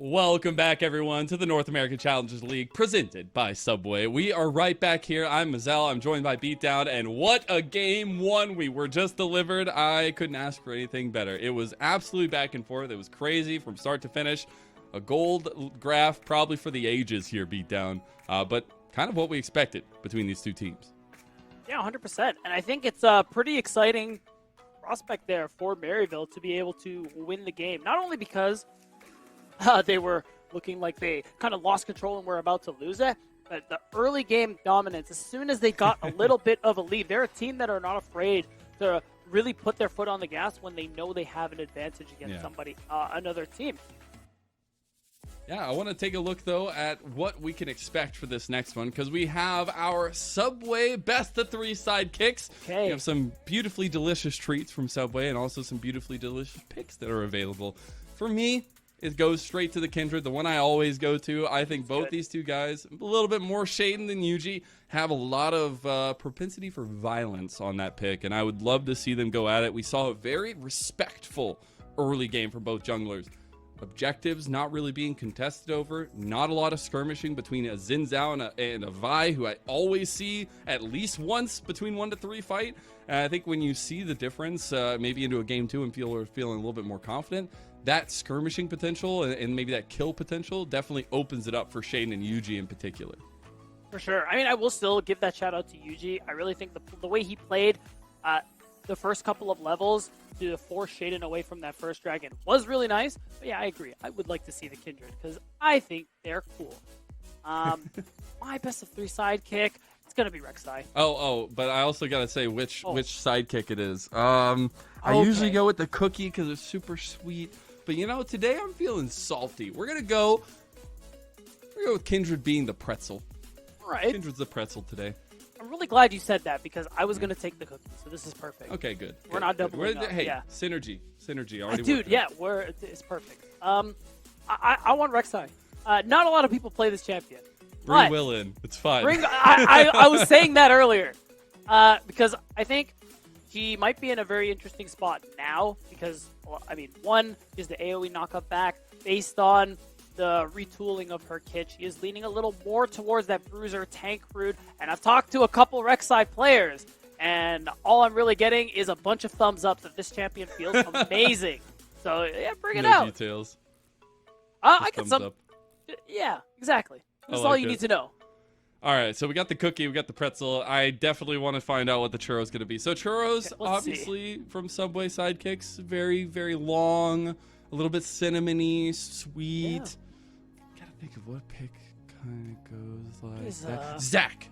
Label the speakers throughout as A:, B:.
A: Welcome back, everyone, to the North American Challengers League, presented by Subway. We are right back here. I'm Mazel. I'm joined by Beatdown, and what a game one we were just delivered. I couldn't ask for anything better. It was absolutely back and forth. It was crazy from start to finish. A gold graph, probably for the ages here, Beatdown, but kind of what we expected between these two teams.
B: Yeah, 100%. And I think it's a pretty exciting prospect there for Maryville to be able to win the game. Not only because they were looking like they kind of lost control and were about to lose it, but the early game dominance, as soon as they got a little bit of a lead, they're a team that are not afraid to really put their foot on the gas when they know they have an advantage against another team.
A: Yeah, I want to take a look, though, at what we can expect for this next one, because we have our Subway best-of-3 sidekicks.
B: Okay.
A: We have some beautifully delicious treats from Subway and also some beautifully delicious picks that are available. For me, it goes straight to the Kindred, the one I always go to. I think both these two guys, a little bit more Shaden than Yuji, have a lot of propensity for violence on that pick, and I would love to see them go at it. We saw a very respectful early game from both junglers. Objectives not really being contested over, not a lot of skirmishing between a Xin Zhao and a Vi, who I always see at least once between 1 to 3 fight. And I think when you see the difference, maybe into a game 2 and feeling a little bit more confident, that skirmishing potential and maybe that kill potential definitely opens it up for Shaden and Yuji in particular.
B: For sure. I mean, I will still give that shout out to Yuji. I really think the way he played the first couple of levels to force Shaden away from that first dragon was really nice. But yeah, I agree. I would like to see the Kindred because I think they're cool. My best of 3 sidekick, it's going to be Rek'Sai.
A: But I also got to say which sidekick it is. I usually go with the cookie because it's super sweet. But, you know, today I'm feeling salty. We're going to go with Kindred being the pretzel.
B: Right.
A: Kindred's the pretzel today.
B: I'm really glad you said that because I was going to take the cookie, so this is perfect.
A: Okay, good.
B: We're not doubling up.
A: Hey,
B: yeah.
A: Synergy already.
B: Dude, yeah, it's perfect. I want Rek'Sai. Not a lot of people play this champion.
A: Bring Will in. It's fine.
B: I was saying that earlier because I think he might be in a very interesting spot now because, I mean, one is the AoE knockup back based on the retooling of her kit. She is leaning a little more towards that bruiser tank route, and I've talked to a couple Rek'Sai players, and all I'm really getting is a bunch of thumbs up that this champion feels amazing. So yeah, bring it out.
A: Details.
B: I get some. Up. Yeah, exactly. That's all you need to know.
A: All right, so we got the cookie, we got the pretzel. I definitely want to find out what the churro's going to be. So churros, obviously from Subway sidekicks, very, very long, a little bit cinnamony, sweet. Yeah. Gotta think of what pick kind of goes like that. Zach.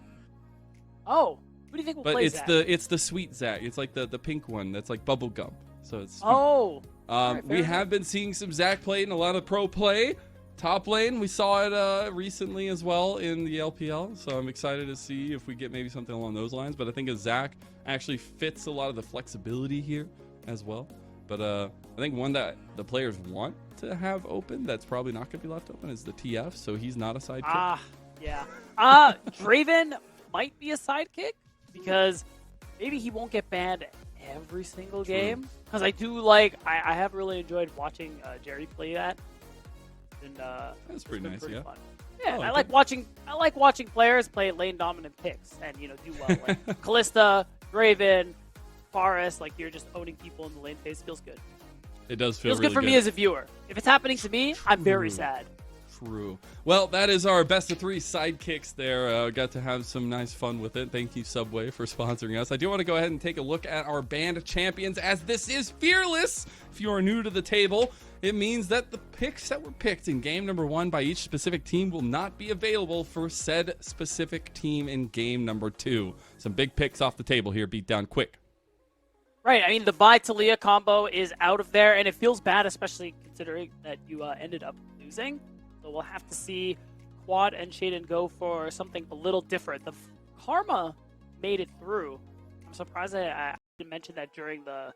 B: Oh, who do you think will play Zach?
A: But it's the sweet Zach. It's like the pink one that's like bubble gum. So it's sweet.
B: Oh. Right,
A: we have been seeing some Zach play and a lot of pro play. Top lane, we saw it recently as well in the LPL, so I'm excited to see if we get maybe something along those lines. But I think Zach actually fits a lot of the flexibility here as well. But I think one that the players want to have open that's probably not going to be left open is the TF, so he's not a sidekick.
B: Yeah. Draven might be a sidekick because maybe he won't get banned every single game. Because I have really enjoyed watching Jerry play that. And
A: that's pretty nice,
B: fun.
A: Yeah,
B: I like watching players play lane dominant picks and do well. Like Kalista, Draven, Forest, like you're just owning people in the lane phase. Feels good.
A: It does feel
B: feels
A: really
B: good for me as a viewer. If it's happening to me, I'm very sad.
A: True. Well, that is our best of 3 sidekicks there. Got to have some nice fun with it. Thank you, Subway, for sponsoring us. I do want to go ahead and take a look at our band champions, as this is Fearless. If you are new to the table, it means that the picks that were picked in game number 1 by each specific team will not be available for said specific team in game number 2. Some big picks off the table here. Beat down quick.
B: Right. I mean, the Vi Talia combo is out of there, and it feels bad, especially considering that you ended up losing. So we'll have to see Quad and Shaden go for something a little different. The Karma made it through. I'm surprised I didn't mention that during the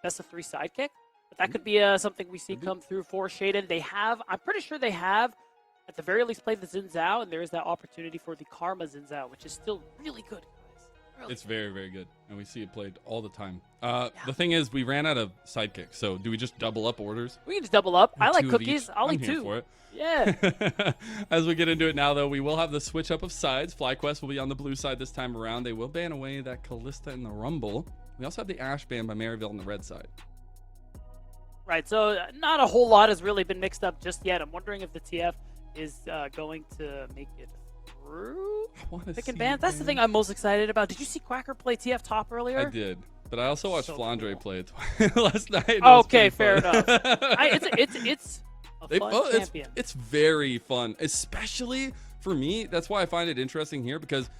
B: best of 3 sidekick. But that could be something we see come through for Shaden. I'm pretty sure they have, at the very least, played the Xin Zhao, and there is that opportunity for the Karma Xin Zhao, which is still really good, guys.
A: It's very, very good, and we see it played all the time. The thing is, we ran out of sidekicks, so do we just double up orders?
B: We can just double up. I like
A: Two of
B: cookies.
A: each?
B: I'll
A: I'm
B: eat
A: here
B: 2.
A: for it.
B: Yeah.
A: As we get into it now, though, we will have the switch up of sides. FlyQuest will be on the blue side this time around. They will ban away that Callista in the Rumble. We also have the Ashe ban by Maryville on the red side.
B: Right, so not a whole lot has really been mixed up just yet. I'm wondering if the TF is going to make it through pick and ban. That's the thing I'm most excited about. Did you see Quacker play TF top earlier?
A: I did, but I also watched
B: So
A: Flandre
B: cool.
A: play it last night.
B: Okay, fair enough. It's a fun champion.
A: It's very fun, especially for me. That's why I find it interesting here, because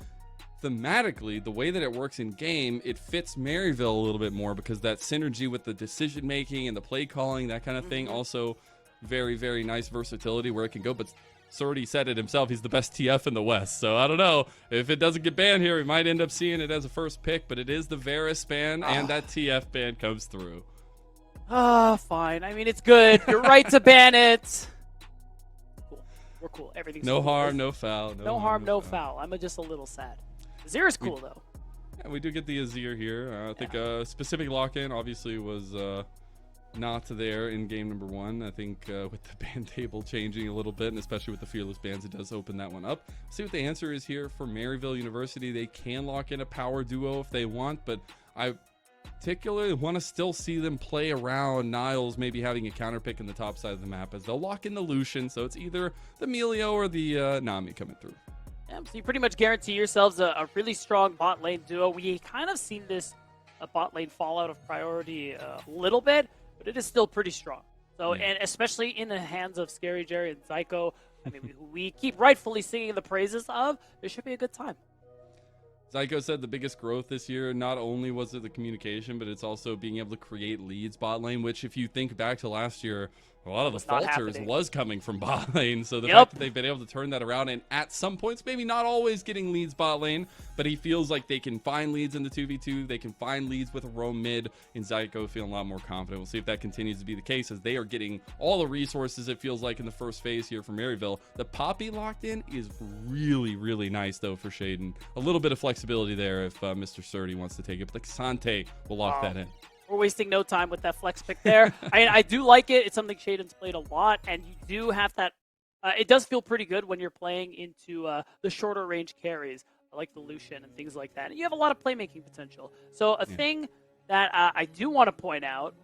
A: thematically, the way that it works in game, it fits Maryville a little bit more, because that synergy with the decision making and the play calling, that kind of thing, also very, very nice versatility where it can go. But Sorty said it himself, he's the best TF in the West. So I don't know if it doesn't get banned here, we might end up seeing it as a first pick, but it is the Varus ban, and that TF ban comes through.
B: Fine. I mean, it's good. You're right to ban it. Cool. We're cool. Everything's
A: No
B: cool.
A: harm, no foul.
B: No harm, no foul. I'm just a little sad. Azir's cool, though.
A: Yeah, we do get the Azir here. I think specific lock-in obviously was not there in game number 1. I think with the ban table changing a little bit, and especially with the Fearless bans, it does open that one up. See what the answer is here for Maryville University. They can lock in a power duo if they want, but I particularly want to still see them play around Niles maybe having a counter pick in the top side of the map, as they'll lock in the Lucian, so it's either the Melio or the Nami coming through.
B: Yeah, so you pretty much guarantee yourselves a really strong bot lane duo. We kind of seen this bot lane fall out of priority a little bit, but it is still pretty strong. So, and especially in the hands of Scary Jerry and Zyko, I mean, we keep rightfully singing the praises of. It should be a good time.
A: Zyko said the biggest growth this year, not only was it the communication, but it's also being able to create leads bot lane, which if you think back to last year, a lot of the falters was coming from bot lane. So the fact that they've been able to turn that around, and at some points, maybe not always getting leads bot lane, but he feels like they can find leads in the 2v2. They can find leads with a roam mid, and Zyko feeling a lot more confident. We'll see if that continues to be the case, as they are getting all the resources, it feels like, in the first phase here for Maryville. The Poppy locked in is really, really nice, though, for Shaden. A little bit of flexibility there if Mr. Surdy wants to take it, but the Xante will lock that in.
B: We're wasting no time with that flex pick there. I do like it. It's something Shaden's played a lot, and you do have that. It does feel pretty good when you're playing into the shorter range carries, like the Lucian and things like that. And you have a lot of playmaking potential. So a thing that I do want to point out,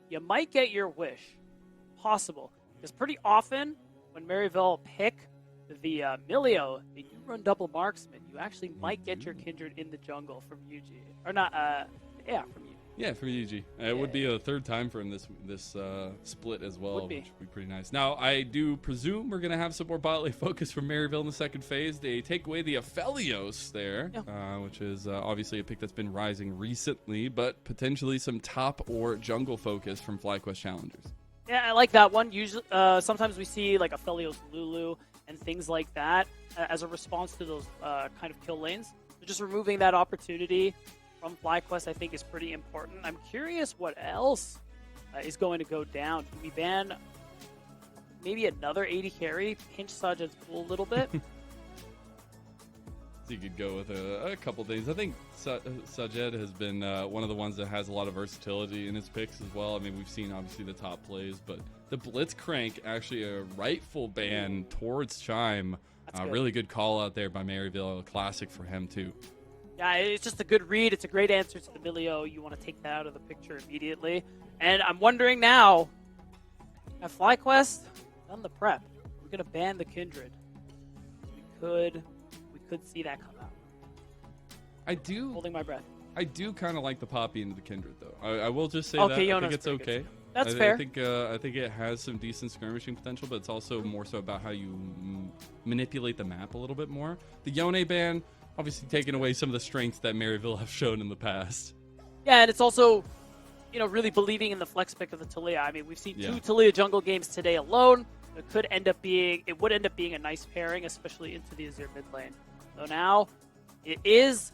B: you might get your wish. Possible. Because pretty often when Maryville pick the Melio, they do run double marksman. You actually might get your Kindred in the jungle from UG. Or not, from UG.
A: Yeah, from UG. It would be a third time for him this split as well, which would be pretty nice. Now, I do presume we're going to have some more bot lane focus from Maryville in the second phase. They take away the Aphelios there, which is obviously a pick that's been rising recently, but potentially some top or jungle focus from FlyQuest Challengers.
B: Yeah, I like that one. Usually, sometimes we see like Aphelios Lulu and things like that as a response to those kind of kill lanes. So just removing that opportunity from FlyQuest, I think, is pretty important. I'm curious what else is going to go down. Can we ban maybe another 80 carry? Pinch Sajid's pool a little bit?
A: So you could go with a couple things. I think Sajid has been one of the ones that has a lot of versatility in his picks as well. I mean, we've seen, obviously, the top plays, but the Blitzcrank, actually a rightful ban towards Chime. Really good call out there by Maryville. A classic for him, too.
B: Yeah, it's just a good read. It's a great answer to the Melio. You want to take that out of the picture immediately. And I'm wondering now, have FlyQuest done the prep? We're going to ban the Kindred. We could see that come out. Holding my breath.
A: I do kind of like the Poppy into the Kindred, though. I will just say
B: that.
A: I think it's okay.
B: That's fair.
A: I think it has some decent skirmishing potential, but it's also more so about how you manipulate the map a little bit more. The Yone ban, obviously taking away some of the strengths that Maryville have shown in the past. Yeah,
B: and it's also, really believing in the flex pick of the Taliyah. I mean, we've seen 2 Taliyah jungle games today alone. It would end up being a nice pairing, especially into the Azir mid lane. So now it is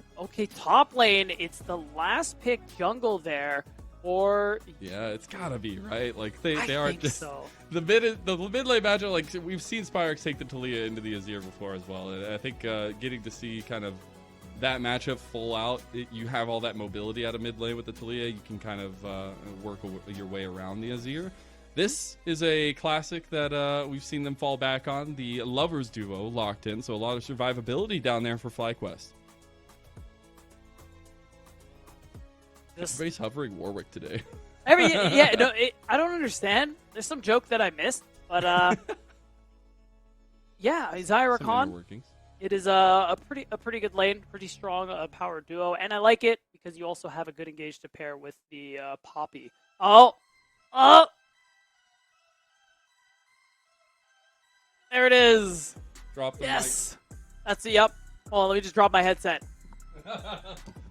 B: top lane. It's the last pick jungle there.
A: It's gotta be, right? Like they are just
B: so.
A: the mid lane matchup. Like we've seen Spyrex take the Taliyah into the Azir before as well, and I think getting to see kind of that matchup full out, you have all that mobility out of mid lane with the Taliyah. You can kind of work your way around the Azir. This is a classic that we've seen them fall back on. The Lovers duo locked in, so a lot of survivability down there for FlyQuest. Everybody's hovering Warwick today.
B: I don't understand. There's some joke that I missed, but yeah, Zyra Khan. It is a pretty good lane, pretty strong power duo, and I like it because you also have a good engage to pair with the Poppy. Oh, there it is.
A: Drop the
B: yes, mic. That's the up. Oh, let me just drop my headset.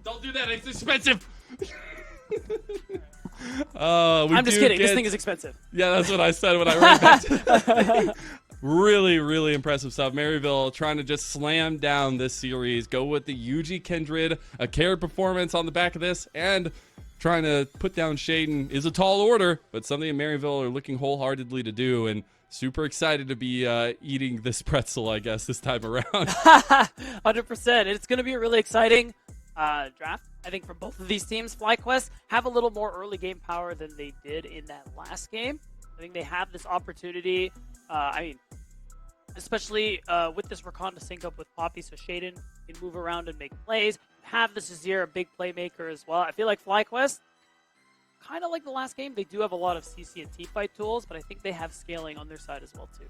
A: Don't do that. It's expensive.
B: I'm just kidding. This thing is expensive.
A: Yeah, that's what I said when I read that. Really, really impressive stuff. Maryville trying to just slam down this series. Go with the Yuji Kindred. A carry performance on the back of this. And trying to put down Shaden is a tall order, but something in Maryville are looking wholeheartedly to do. And super excited to be eating this pretzel, I guess, this time around.
B: 100%. It's going to be a really exciting draft. I think for both of these teams, FlyQuest have a little more early game power than they did in that last game. I think they have this opportunity. Especially with this Rakan to sync up with Poppy, so Shaden can move around and make plays. Have this Azir, a big playmaker as well. I feel like FlyQuest, kind of like the last game, they do have a lot of CC and T-fight tools, but I think they have scaling on their side as well too.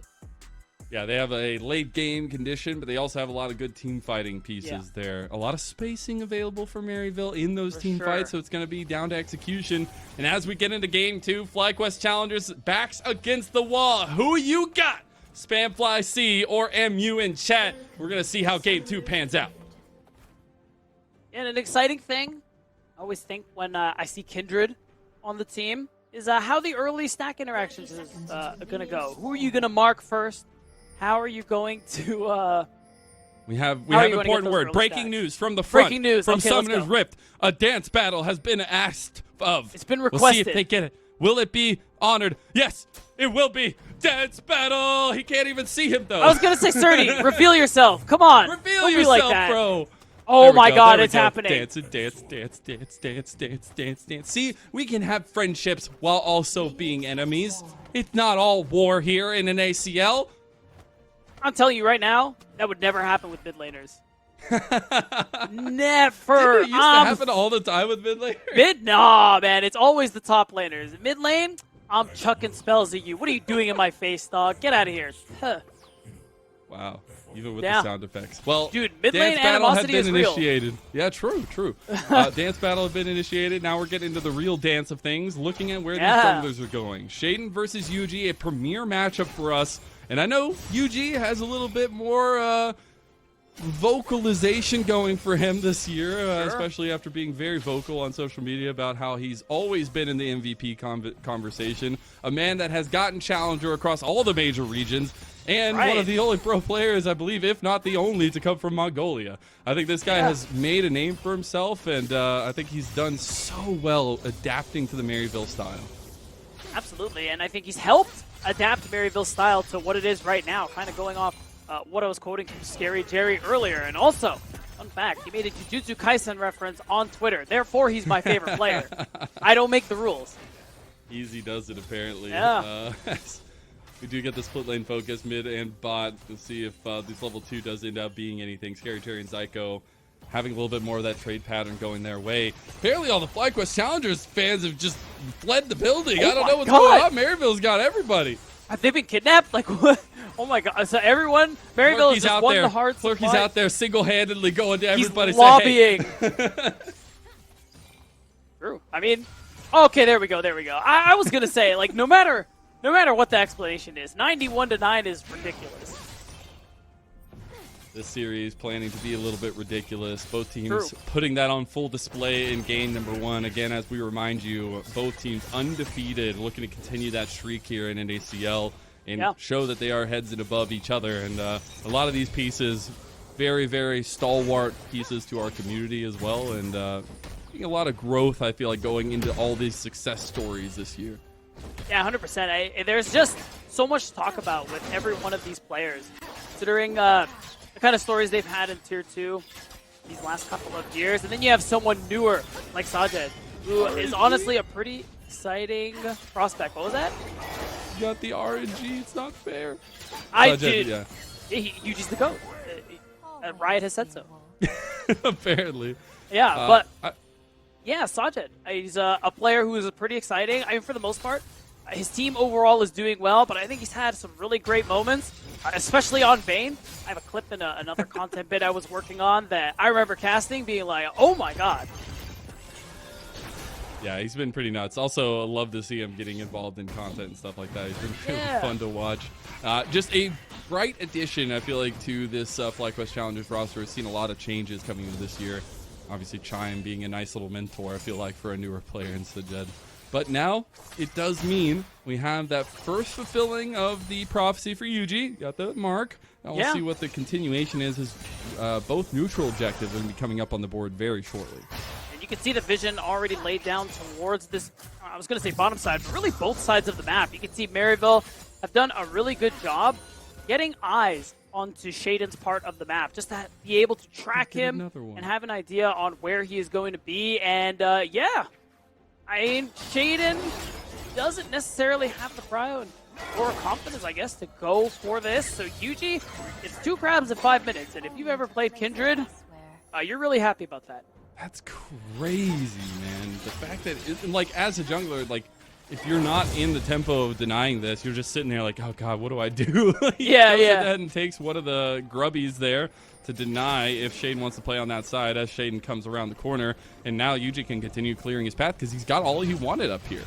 A: Yeah, they have a late game condition, but they also have a lot of good team fighting pieces there. A lot of spacing available for Maryville in those team fights, so it's going to be down to execution. And as we get into game 2, FlyQuest Challengers backs against the wall. Who you got? Spam FlyC or MU in chat. We're going to see how game 2 pans out.
B: And an exciting thing, I always think when I see Kindred on the team, is how the early stack interactions is going to go. Who are you going to mark first? How are you going to...
A: We have important word. Breaking news from the front. Breaking news. From Summoner's Rift. A dance battle has been asked of.
B: It's been requested.
A: We'll see if they get it. Will it be honored? Yes, it will be. Dance battle. He can't even see him, though.
B: I was going to say, Serdi, reveal yourself. Come on.
A: Reveal yourself, like that. Bro.
B: Oh my God, it's happening.
A: Dance. See, we can have friendships while also being enemies. It's not all war here in an ACL.
B: I'm telling you right now, that would never happen with mid laners. Never.
A: Didn't it used to happen all the time with mid laners?
B: Nah, man. It's always the top laners. Mid lane, I'm chucking spells at you. What are you doing in my face, dog? Get out of here. Huh.
A: Wow. Even with the sound effects. Well,
B: dude, mid lane animosity is real.
A: Initiated. Yeah, true. Dance battle had been initiated. Now we're getting into the real dance of things, looking at where these junglers are going. Shaden versus Yuji, a premier matchup for us. And I know Yuji has a little bit more vocalization going for him this year, especially after being very vocal on social media about how he's always been in the MVP conversation. A man that has gotten Challenger across all the major regions. And one of the only pro players, I believe, if not the only, to come from Mongolia. I think this guy has made a name for himself, and I think he's done so well adapting to the Maryville style.
B: Absolutely, and I think he's helped adapt Maryville's style to what it is right now, kind of going off what I was quoting from Scary Jerry earlier. And also, fun fact, he made a Jujutsu Kaisen reference on Twitter. Therefore, he's my favorite player. I don't make the rules.
A: Easy does it, apparently.
B: Yeah.
A: We do get the split lane focus, mid and bot. We'll see if this level 2 does end up being anything. Scary Terry and Zyko having a little bit more of that trade pattern going their way. Apparently all the FlyQuest Challengers fans have just fled the building. I don't know what's going on. Maryville's got everybody.
B: Have they been kidnapped? Like, what? Oh my God. So everyone, Maryville has just won the hearts.
A: Clerky's out there single-handedly going to everybody.
B: He's lobbying. Hey. True. I mean, okay, there we go. I was going to say, like, no matter what the explanation is, 91-9 is ridiculous.
A: This series planning to be a little bit ridiculous. Both teams putting that on full display in game number 1. Again, as we remind you, both teams undefeated, looking to continue that streak here in NACL and show that they are heads and above each other. And a lot of these pieces, very, very stalwart pieces to our community as well. And a lot of growth, I feel like, going into all these success stories this year.
B: Yeah, 100%. There's just so much to talk about with every one of these players. Considering the kind of stories they've had in Tier 2, these last couple of years. And then you have someone newer like Sajed, who is honestly a pretty exciting prospect. What was that?
A: You got the RNG. It's not fair.
B: I did. Yeah. Yuji's the GOAT. Riot has said so.
A: Apparently.
B: Yeah, but yeah, Sajed. He's a player who is pretty exciting. I mean, for the most part, his team overall is doing well, but I think he's had some really great moments, especially on Vayne. I have a clip in another content bit I was working on that I remember casting, being like, oh my god.
A: Yeah, he's been pretty nuts. Also, I love to see him getting involved in content and stuff like that. He's been really fun to watch. Just a bright addition, I feel like, to this FlyQuest Challengers roster. We've seen a lot of changes coming into this year. Obviously, Chime being a nice little mentor, I feel like, for a newer player in Sajed. But now, it does mean we have that first fulfilling of the prophecy for Yuji. Got the mark. Now we'll see what the continuation is. Both neutral objectives are going to be coming up on the board very shortly.
B: And you can see the vision already laid down towards this, I was going to say bottom side, but really both sides of the map. You can see Maryville have done a really good job getting eyes onto Shaden's part of the map, just to be able to track him and have an idea on where he is going to be. And yeah, I mean, Shaden doesn't necessarily have the pride or confidence, I guess, to go for this. So Yuji, it's 2 crabs in 5 minutes, and if you've ever played Kindred, you're really happy about that.
A: That's crazy, man. The fact that, like, as a jungler, like, if you're not in the tempo of denying this, you're just sitting there like, oh god, what do I do? He goes ahead and takes one of the grubbies there to deny if Shaden wants to play on that side as Shaden comes around the corner. And now Yuji can continue clearing his path because he's got all he wanted up here.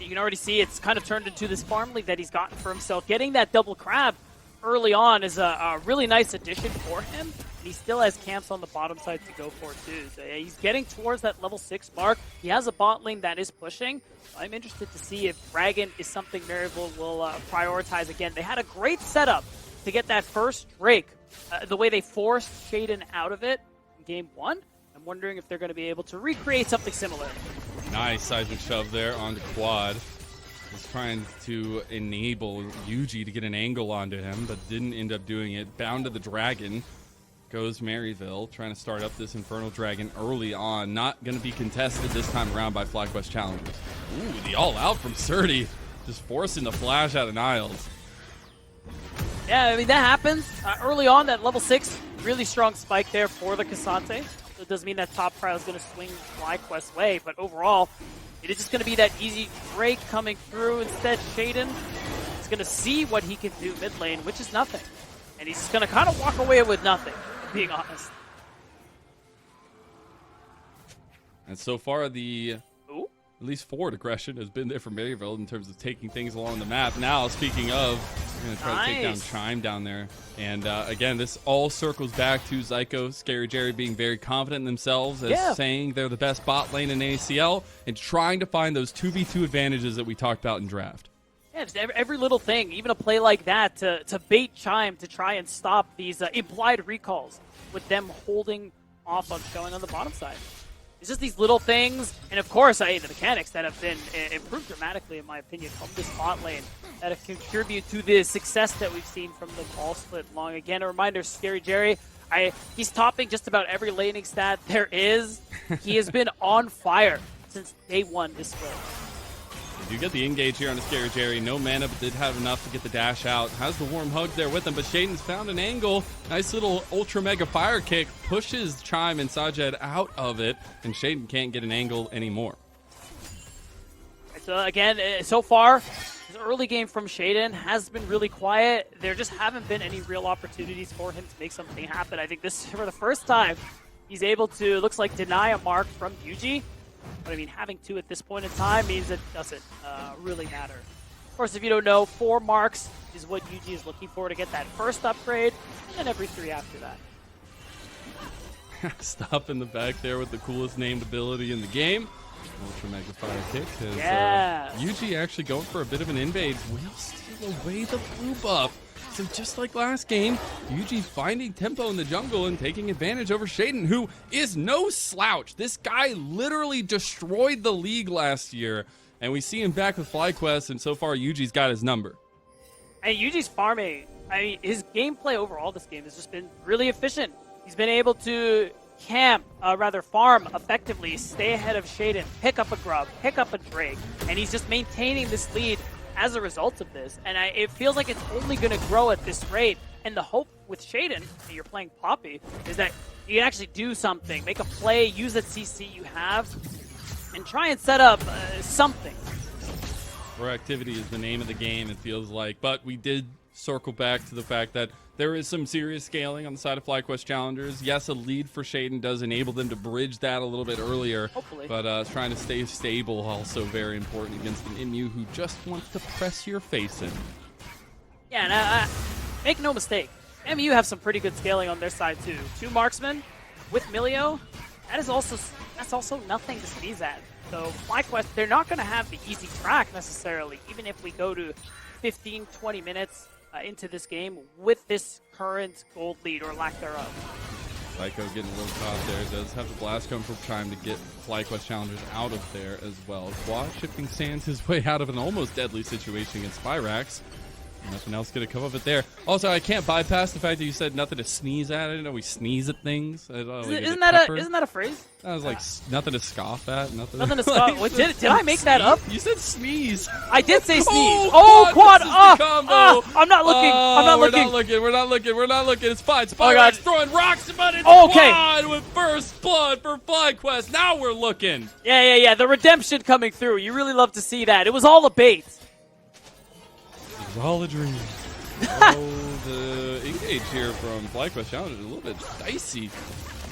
B: You can already see it's kind of turned into this farm league that he's gotten for himself. Getting that double crab early on is a really nice addition for him. And he still has camps on the bottom side to go for too. So yeah, he's getting towards that level 6 mark. He has a bot lane that is pushing. I'm interested to see if Dragon is something Maryville will prioritize again. They had a great setup to get that first Drake. The way they forced Shaden out of it in game 1, I'm wondering if they're going to be able to recreate something similar.
A: Nice seismic shove there onto Quad. He's trying to enable Yuji to get an angle onto him, but didn't end up doing it. Bound to the Dragon goes Maryville, trying to start up this Infernal Dragon early on. Not going to be contested this time around by FlyQuest Challengers. Ooh, the all-out from Surdy. Just forcing the flash out of Niles.
B: Yeah, I mean, that happens. Early on, that level 6, really strong spike there for the Cassante. So it doesn't mean that top prio is going to swing FlyQuest's way, but overall, it is just going to be that easy Drake coming through. Instead, Shaden is going to see what he can do mid lane, which is nothing. And he's just going to kind of walk away with nothing, being honest.
A: And so far, at least forward aggression has been there for Maryville in terms of taking things along the map. Now, speaking of, we're going to try to take down Chime down there. And again, this all circles back to Zyko, Scary Jerry being very confident in themselves as saying they're the best bot lane in ACL and trying to find those 2v2 advantages that we talked about in draft.
B: Yeah, just every little thing, even a play like that to bait Chime to try and stop these implied recalls with them holding off on showing on the bottom side. It's just these little things, and of course, the mechanics that have been improved dramatically, in my opinion, from this bot lane that have contributed to the success that we've seen from the ball split long. Again, a reminder, Scary Jerry, he's topping just about every laning stat there is. He has been on fire since day 1 this split.
A: You get the engage here on the Scary Jerry. No mana, but did have enough to get the dash out. Has the warm hug there with him, but Shaden's found an angle. Nice little ultra mega fire kick. Pushes Chime and Sajed out of it, and Shaden can't get an angle anymore.
B: So again, so far, this early game from Shaden has been really quiet. There just haven't been any real opportunities for him to make something happen. I think this, for the first time, he's able to, looks like, deny a mark from Yuji. But I mean, having 2 at this point in time means it doesn't really matter. Of course, if you don't know, 4 marks is what Yuji is looking for to get that first upgrade, and then every 3 after that.
A: Stop in the back there with the coolest named ability in the game. Ultra Mega Fire Kick. Yuji actually going for a bit of an invade. Will steal away the blue buff. So just like last game, Yuji finding tempo in the jungle and taking advantage over Shaden, who is no slouch. This guy literally destroyed the league last year, and we see him back with FlyQuest, and so far Yuji's got his number.
B: And Yuji's farming, I mean, his gameplay overall this game has just been really efficient. He's been able to farm effectively, stay ahead of Shaden, pick up a grub, pick up a Drake, and he's just maintaining this lead as a result of this. And it feels like it's only going to grow at this rate. And the hope with Shaden, and you're playing Poppy, is that you can actually do something, make a play, use that CC you have, and try and set up something.
A: Proactivity is the name of the game, it feels like. But we did circle back to the fact that there is some serious scaling on the side of FlyQuest Challengers. Yes, a lead for Shaden does enable them to bridge that a little bit earlier.
B: Hopefully.
A: But trying to stay stable also very important against an MU who just wants to press your face in.
B: Yeah, and make no mistake, MU have some pretty good scaling on their side too. 2 marksmen with Milio, that's also nothing to sneeze at. So FlyQuest, they're not going to have the easy track necessarily, even if we go to 15, 20 minutes into this game with this current gold lead or lack thereof.
A: Psycho getting a little caught there. Does have the blast come from Chime to get FlyQuest Challengers out of there as well. Quad shifting Sands his way out of an almost deadly situation against Spyrax. Nothing else going to come of it there. Also, I can't bypass the fact that you said nothing to sneeze at. I didn't know we sneeze at things.
B: Isn't that a phrase?
A: I was like, nothing to scoff at. Nothing
B: to scoff. Wait, did I make that up?
A: You said sneeze.
B: I did say sneeze.
A: Quad!
B: Quad! I'm not looking. I'm not looking.
A: We're not looking. It's fine. Spyrax throwing rocks, but it's
B: okay.
A: Quad with first blood for FlyQuest. Now we're looking.
B: Yeah. The redemption coming through. You really love to see that. It was all a bait.
A: It was all a dream. The engage here from FlyQuest Challengers is a little bit dicey.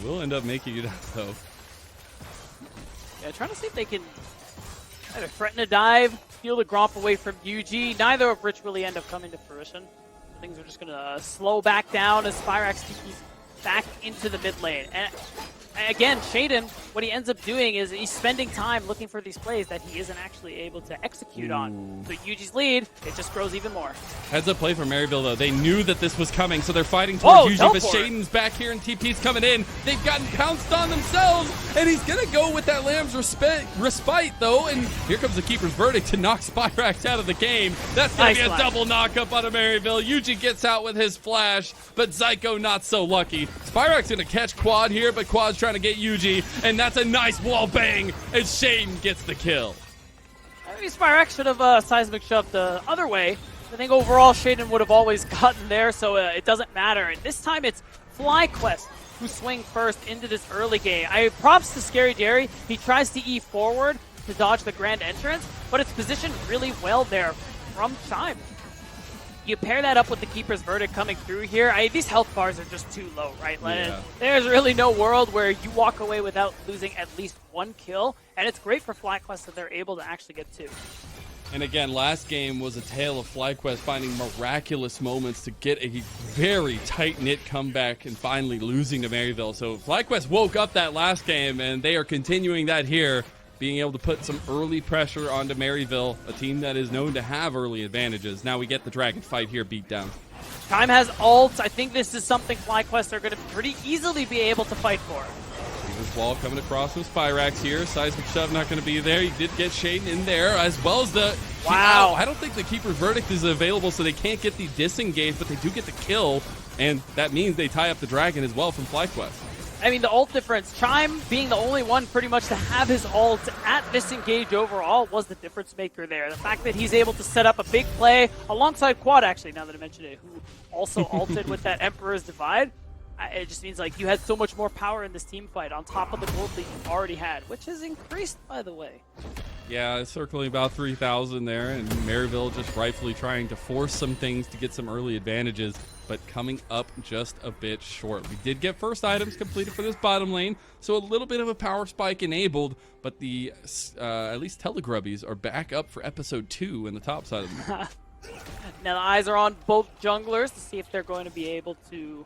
A: We'll end up making it out though.
B: Yeah, trying to see if they can either threaten a dive, steal the Gromp away from UG. Neither of which really end up coming to fruition. Things are just going to slow back down as Spyrax keeps back into the mid lane. And again, Shaden, what he ends up doing is he's spending time looking for these plays that he isn't actually able to execute on. So UG's lead, it just grows even more.
A: Heads up play for Maryville, though. They knew that this was coming, so they're fighting towards UG, but
B: teleport.
A: Shaden's back here and TP's coming in. They've gotten pounced on themselves, and he's going to go with that Lamb's respite, though, and here comes the Keeper's Verdict to knock Spyrax out of the game. That's going to be a double knock-up on Maryville. UG gets out with his flash, but Zyko not so lucky. Spyrax going to catch Quad here, but Quad's trying to get UG, and that's a nice wall bang, and Shaden gets the kill.
B: I think Spyrax should have seismic shoved the other way. I think overall Shaden would have always gotten there, so it doesn't matter. And this time it's FlyQuest who swing first into this early game. Props to Scary Jerry. He tries to E forward to dodge the grand entrance, but it's positioned really well there from Chime. You pair that up with the Keeper's Verdict coming through here. These health bars are just too low, right?
A: Yeah.
B: There's really no world where you walk away without losing at least 1 kill, and it's great for FlyQuest that they're able to actually get 2.
A: And again, last game was a tale of FlyQuest finding miraculous moments to get a very tight-knit comeback and finally losing to Maryville. So FlyQuest woke up that last game, and they are continuing that here, being able to put some early pressure onto Maryville, a team that is known to have early advantages. Now we get the Dragon fight here beat down.
B: Time has ults. I think this is something FlyQuest are going to pretty easily be able to fight for.
A: This wall coming across with Spyrax here. Seismic Shove not going to be there. You did get Shaden in there, as well as the...
B: Wow.
A: I don't think the Keeper's Verdict is available, so they can't get the disengage, but they do get the kill, and that means they tie up the Dragon as well from FlyQuest.
B: I mean, the ult difference, Chime being the only one pretty much to have his ult at this engage overall was the difference maker there. The fact that he's able to set up a big play alongside Quad, actually, now that I mention it, who also ulted with that Emperor's Divide. It just means like you had so much more power in this team fight on top of the gold that you already had, which has increased, by the way.
A: Yeah, it's circling about 3,000 there, and Maryville just rightfully trying to force some things to get some early advantages, but coming up just a bit short. We did get first items completed for this bottom lane, so a little bit of a power spike enabled, but the at least Telegrubbies are back up for episode 2 in the top side of the map.
B: Now the eyes are on both junglers to see if they're going to be able to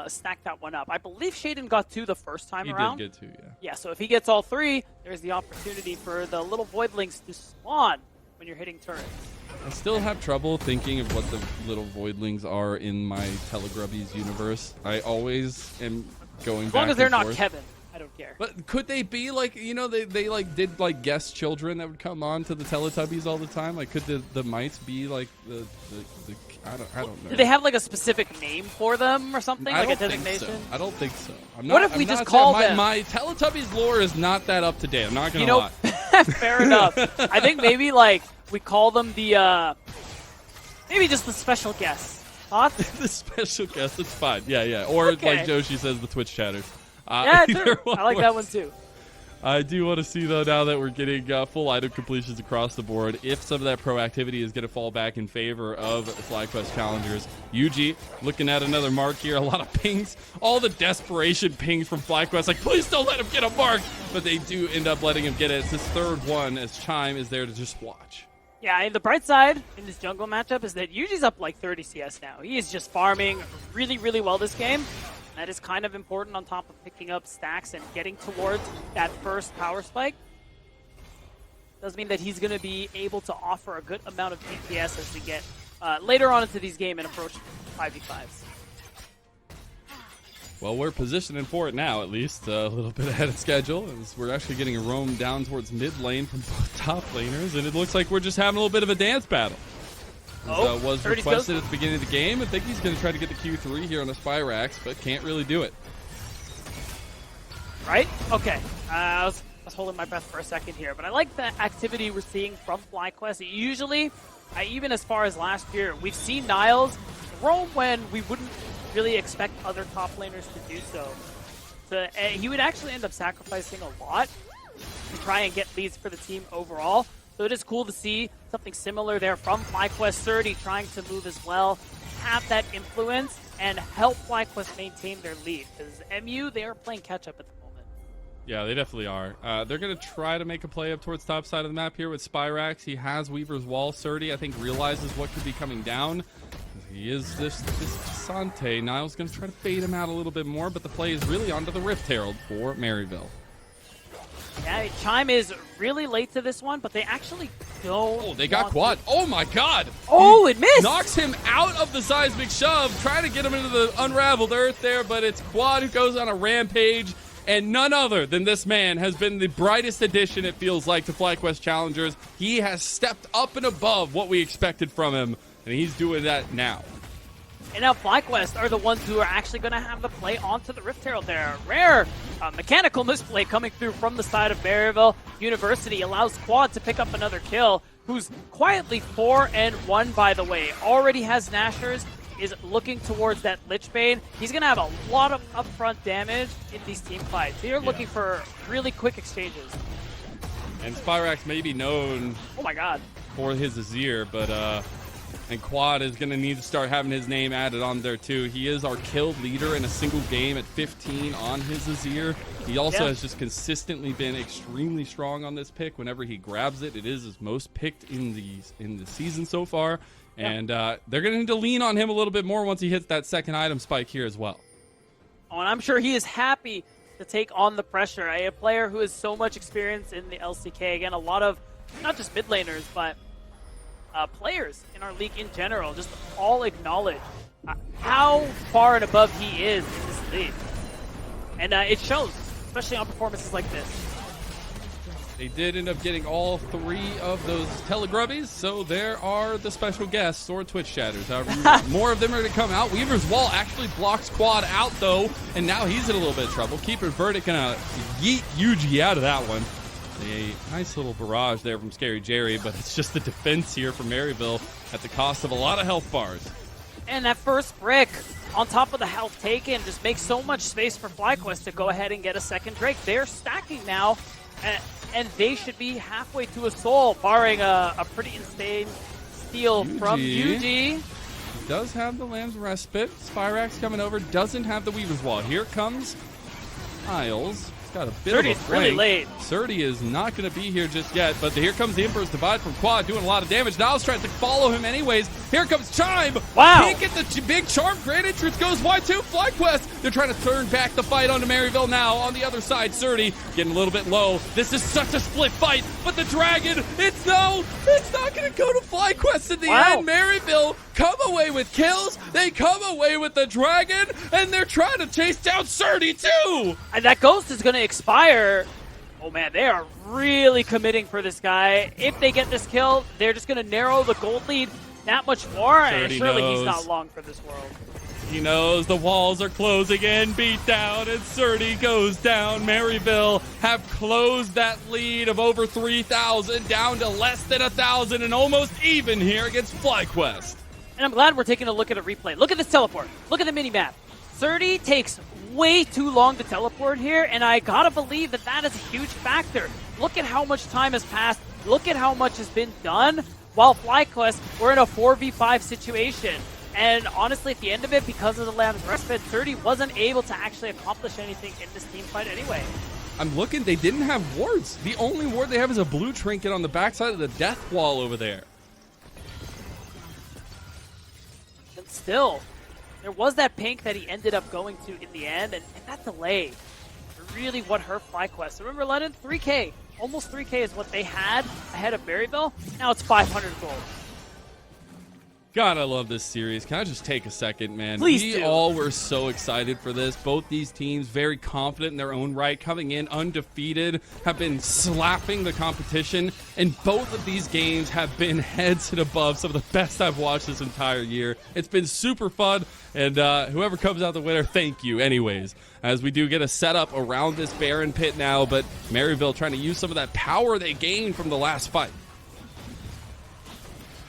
B: stack that one up. I believe Shaden got 2 the first time around.
A: He did get 2, yeah.
B: Yeah, so if he gets all 3, there's the opportunity for the little Voidlings to spawn when you're hitting turrets.
A: I still have trouble thinking of what the little Voidlings are in my Telegrubbies universe. I always am going back and forth.
B: As long as they're not Kevin. I don't care.
A: But could they be like, you know, they like did like guest children that would come on to the Teletubbies all the time? Like, could the mites be like the I don't know.
B: Do they have like a specific name for them or something?
A: I
B: Like a
A: don't think
B: designation?
A: so. I don't think so.
B: What if we just call them?
A: My Teletubbies lore is not that up to date. I'm not gonna
B: You know,
A: lie.
B: fair enough. I think maybe like we call them the maybe just the special guests. Thoughts?
A: The special guest. It's fine. Yeah. Or
B: Okay.
A: like Joshi says, the Twitch chatters.
B: Yeah,
A: either
B: sure.
A: one
B: I like
A: works.
B: that one too.
A: I do want to see, though, now that we're getting full item completions across the board, if some of that proactivity is going to fall back in favor of FlyQuest Challengers. UG looking at another mark here. A lot of pings. All the desperation pings from FlyQuest. Like, please don't let him get a mark. But they do end up letting him get it. It's his third one as Chime is there to just watch.
B: Yeah, and the bright side in this jungle matchup is that Yuji's up like 30 CS now. He is just farming really, really well this game. That is kind of important on top of picking up stacks and getting towards that first power spike. Does mean that he's going to be able to offer a good amount of DPS as we get later on into these game and approach 5v5s.
A: Well, we're positioning for it now, at least a little bit ahead of schedule, as we're actually getting a roam down towards mid lane from both top laners, and it looks like we're just having a little bit of a dance battle. As, was
B: 30
A: requested
B: skills.
A: at the beginning of the game. I think he's going to try to get the Q3 here on the Spyrax, but can't really do it.
B: Right? Okay. I was holding my breath for a second here, but I like the activity we're seeing from FlyQuest. Usually, even as far as last year, we've seen Niles roam when we wouldn't really expect other top laners to do so. So he would actually end up sacrificing a lot to try and get leads for the team overall. So it is cool to see something similar there from FlyQuest. 30 trying to move as well, have that influence, and help FlyQuest maintain their lead. Because MU, they are playing catch-up at the moment.
A: Yeah, they definitely are. They're going to try to make a play up towards top side of the map here with Spyrax. He has Weaver's Wall. Surdy, I think, realizes what could be coming down. He is this Sante. Niles going to try to fade him out a little bit more, but the play is really onto the Rift Herald for Maryville.
B: Yeah, Chime is really late to this one, but they actually don't.
A: Oh, they got quad. Oh my god!
B: Oh, it missed!
A: Knocks him out of the seismic shove, trying to get him into the unraveled earth there, but it's Quad who goes on a rampage, and none other than this man has been the brightest addition, it feels like, to FlyQuest Challengers. He has stepped up and above what we expected from him, and he's doing that now.
B: And now FlyQuest are the ones who are actually going to have the play onto the Rift Herald there. Rare mechanical misplay coming through from the side of Maryville. University allows Quad to pick up another kill, who's quietly 4-1, by the way. Already has Nashers, is looking towards that Lich Bane. He's going to have a lot of upfront damage in these team fights. They're looking for really quick exchanges.
A: And Spyrax may be known
B: Oh my god.
A: for his Azir, but and Quad is going to need to start having his name added on there too. He is our kill leader in a single game at 15 on his Azir. He also has just consistently been extremely strong on this pick. Whenever he grabs it, it is his most picked in the season so far. And they're going to need to lean on him a little bit more once he hits that second item spike here as well.
B: Oh, and I'm sure he is happy to take on the pressure. A player who has so much experience in the LCK. Again, a lot of not just mid laners, but players in our league in general just all acknowledge how far and above he is in this league. And it shows, especially on performances like this.
A: They did end up getting all three of those telegrubbies, so there are the special guests or Twitch chatters. However, more of them are going to come out. Weaver's Wall actually blocks Quad out, though, and now he's in a little bit of trouble. Keeper Verdict going to yeet Yuji out of that one. A nice little barrage there from Scary Jerry, but it's just the defense here from Maryville at the cost of a lot of health bars.
B: And that first brick on top of the health taken just makes so much space for FlyQuest to go ahead and get a second Drake. They're stacking now, and they should be halfway to a soul, barring a pretty insane steal from UG.
A: He does have the Lamb's Respite. Spyrax coming over, doesn't have the Weaver's Wall. Here comes Isles. Got a bit of a
B: Surdy's really late.
A: Surdy is not going to be here just yet, but here comes the Emperor's Divide from Quad, doing a lot of damage. Niles tries to follow him anyways. Here comes Chime.
B: Wow.
A: Can't get the big charm. Great entrance goes wide too. FlyQuest. They're trying to turn back the fight onto Maryville now. On the other side, Surdy getting a little bit low. This is such a split fight, but the Dragon, it's not going to go to FlyQuest in the end. Maryville come away with kills. They come away with the Dragon, and they're trying to chase down Surdy too.
B: And that Ghost is going to Expire, oh man, they are really committing for this guy. If they get this kill, they're just going to narrow the gold lead that much more, and surely he's not long for this world.
A: He knows the walls are closing in, beat down, and Surdy goes down. Maryville have closed that lead of over 3,000 down to less than 1,000 and almost even here against FlyQuest.
B: And I'm glad we're taking a look at a replay. Look at this teleport. Look at the mini-map. Surdy takes way too long to teleport here, and I gotta believe that that is a huge factor. Look at how much time has passed. Look at how much has been done, while FlyQuest, we're in a 4v5 situation. And honestly, at the end of it, because of the land respite, 30 wasn't able to actually accomplish anything in this team fight anyway.
A: I'm looking, they didn't have wards. The only ward they have is a blue trinket on the backside of the death wall over there.
B: But still, there was that pink that he ended up going to in the end, and that delay really what hurt FlyQuest. Remember, Lennon, 3K. Almost 3K is what they had ahead of Maryville. Now it's 500 gold.
A: God, I love this series. Can I just take a second, man?
B: Please
A: we
B: do.
A: all were so excited for this. Both these teams very confident in their own right, coming in undefeated, have been slapping the competition, and both of these games have been heads and above some of the best I've watched this entire year. It's been super fun, and whoever comes out the winner, thank you anyways, as we do get a setup around this Baron pit now, but Maryville trying to use some of that power they gained from the last fight.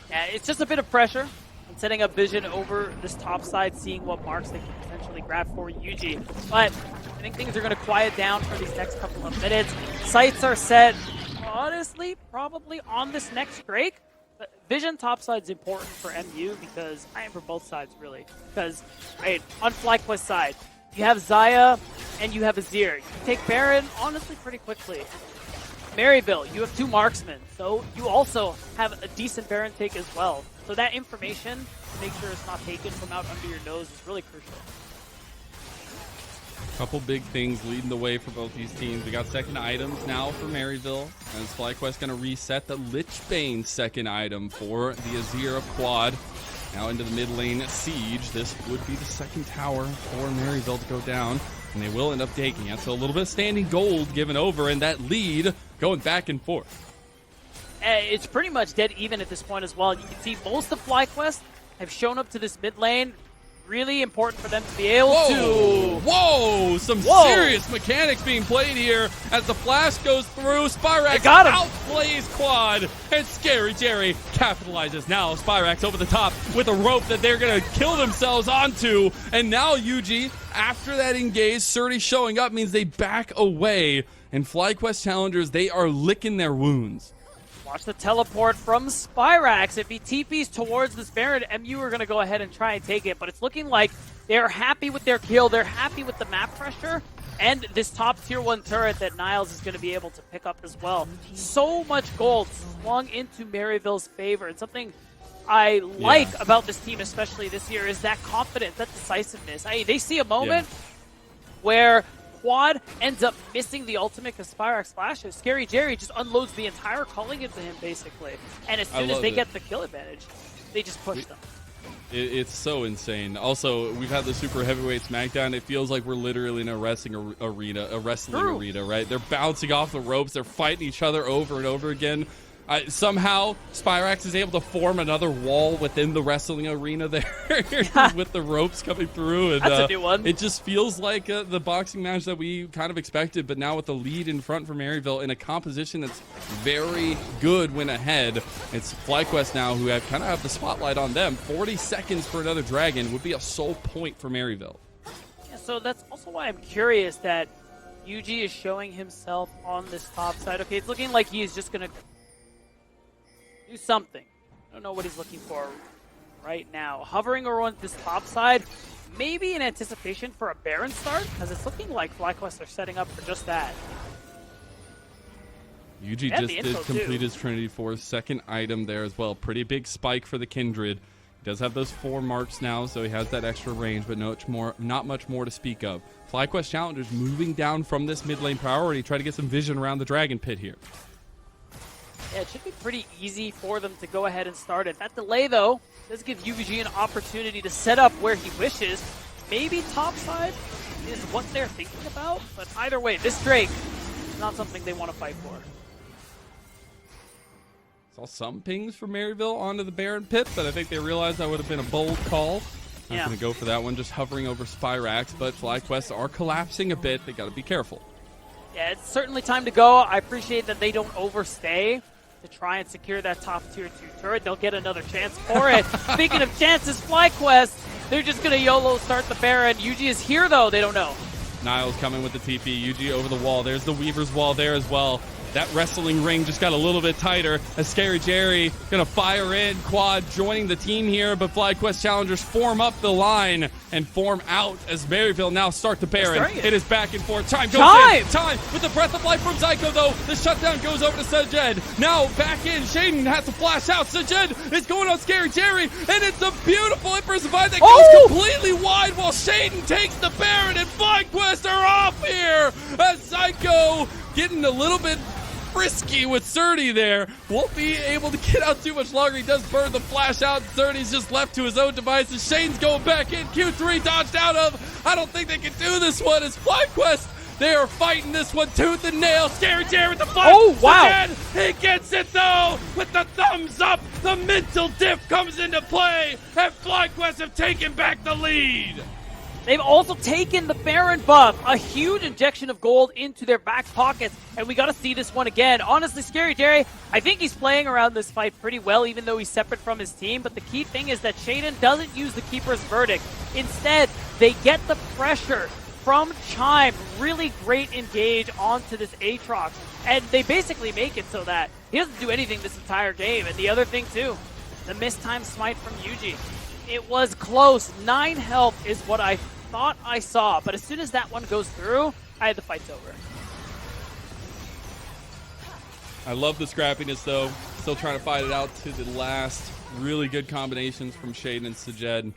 B: Yeah, it's just a bit of pressure and setting up vision over this top side, seeing what marks they can potentially grab for UG. But I think things are going to quiet down for these next couple of minutes. Sights are set, honestly, probably on this next Drake. But vision topside is important for MU because I am for both sides, really. Because, right, on FlyQuest side, you have Xayah and you have Azir. You take Baron, honestly, pretty quickly. Maryville, you have 2 marksmen, so you also have a decent Baron take as well. So that information, to make sure it's not taken from out under your nose, is really crucial.
A: Couple big things leading the way for both these teams. We got second items now for Maryville, as FlyQuest going to reset the Lichbane second item for the Azir of Quad. Now into the mid lane siege. This would be the second tower for Maryville to go down, and they will end up taking it. So a little bit of standing gold given over, and that lead going back and forth.
B: It's pretty much dead even at this point as well. You can see most of FlyQuest have shown up to this mid lane. Really important for them to be able to...
A: Whoa! Some serious mechanics being played here as the flash goes through. Spyrax outplays Quad, and Scary Jerry capitalizes now. Spyrax over the top with a rope that they're going to kill themselves onto. And now UG, after that engage, Surdy showing up means they back away. And FlyQuest Challengers, they are licking their wounds.
B: Watch the teleport from Spyrax. If he TPs towards this Baron, MU are going to go ahead and try and take it. But it's looking like they're happy with their kill. They're happy with the map pressure. And this top tier 1 turret that Niles is going to be able to pick up as well. So much gold swung into Maryville's favor. And something I like about this team, especially this year, is that confidence, that decisiveness. They see a moment where Quad ends up missing the ultimate because Spyrax flashes. Scary Jerry just unloads the entire calling into him, basically. And as soon as they get the kill advantage, they just push them.
A: It's so insane. Also, we've had the super heavyweight SmackDown. It feels like we're literally in a wrestling arena, right? They're bouncing off the ropes. They're fighting each other over and over again. Somehow, Spyrax is able to form another wall within the wrestling arena there with the ropes coming through. And,
B: that's a new one.
A: It just feels like the boxing match that we kind of expected, but now with the lead in front for Maryville in a composition that's very good when ahead. It's FlyQuest now who kind of have the spotlight on them. 40 seconds for another dragon would be a sole point for Maryville.
B: Yeah, so that's also why I'm curious that UG is showing himself on this top side. Okay, it's looking like he's just going to do something. I don't know what he's looking for right now. Hovering around this top side, maybe in anticipation for a Baron start, because it's looking like FlyQuest are setting up for just that.
A: UG just did complete his Trinity Force second item there as well. Pretty big spike for the Kindred. He does have those 4 marks now, so he has that extra range, but not much more to speak of. FlyQuest Challengers moving down from this mid lane priority, try to get some vision around the Dragon Pit here.
B: Yeah, it should be pretty easy for them to go ahead and start it. That delay, though, does give UVG an opportunity to set up where he wishes. maybe top side is what they're thinking about, but either way, this Drake is not something they want to fight for.
A: Saw some pings from Maryville onto the Baron pit, but I think they realized that would have been a bold call. Not going to go for that one, just hovering over Spyrax, but FlyQuest are collapsing a bit. They got to be careful. Yeah,
B: it's certainly time to go. I appreciate that they don't overstay to try and secure that top tier 2 turret. They'll get another chance for it. Speaking of chances, FlyQuest, they're just going to YOLO start the Baron. Yuji is here, though. They don't know.
A: Niles coming with the TP. Yuji over the wall. There's the Weaver's wall there as well. That wrestling ring just got a little bit tighter as Scary Jerry going to fire in. Quad joining the team here, but FlyQuest Challengers form up the line and form out as Maryville now start the Baron. It is back and forth. Time goes in. Time with the Breath of Life from Zyko, though. The shutdown goes over to Sajed. Now back in. Shaden has to flash out. Sajed is going on Scary Jerry, and it's a beautiful Emperor's Divide that goes completely wide while Shaden takes the Baron, and FlyQuest are off here as Zyko getting a little bit frisky with Surdy there. Won't be able to get out too much longer. He does burn the flash out. Surdy's just left to his own devices. Shane's going back in. Q3 dodged out of. I don't think they can do this one as FlyQuest. They are fighting this one tooth and nail. Scary Jerry with the flash.
B: Oh, wow.
A: Again, he gets it though with the thumbs up. The mental diff comes into play, and FlyQuest have taken back the lead.
B: They've also taken the Baron buff, a huge injection of gold into their back pockets, and we got to see this one again. Honestly, Scary Jerry, I think he's playing around this fight pretty well, even though he's separate from his team, but the key thing is that Shaden doesn't use the Keeper's Verdict. Instead, they get the pressure from Chime, really great engage onto this Aatrox, and they basically make it so that he doesn't do anything this entire game. And the other thing, too, the mistimed smite from Yuji. It was close. 9 health is what I thought I saw, but as soon as that one goes through, the fight's over.
A: I love the scrappiness, though. Still trying to fight it out to the last. Really good combinations from Shaden and Sajed.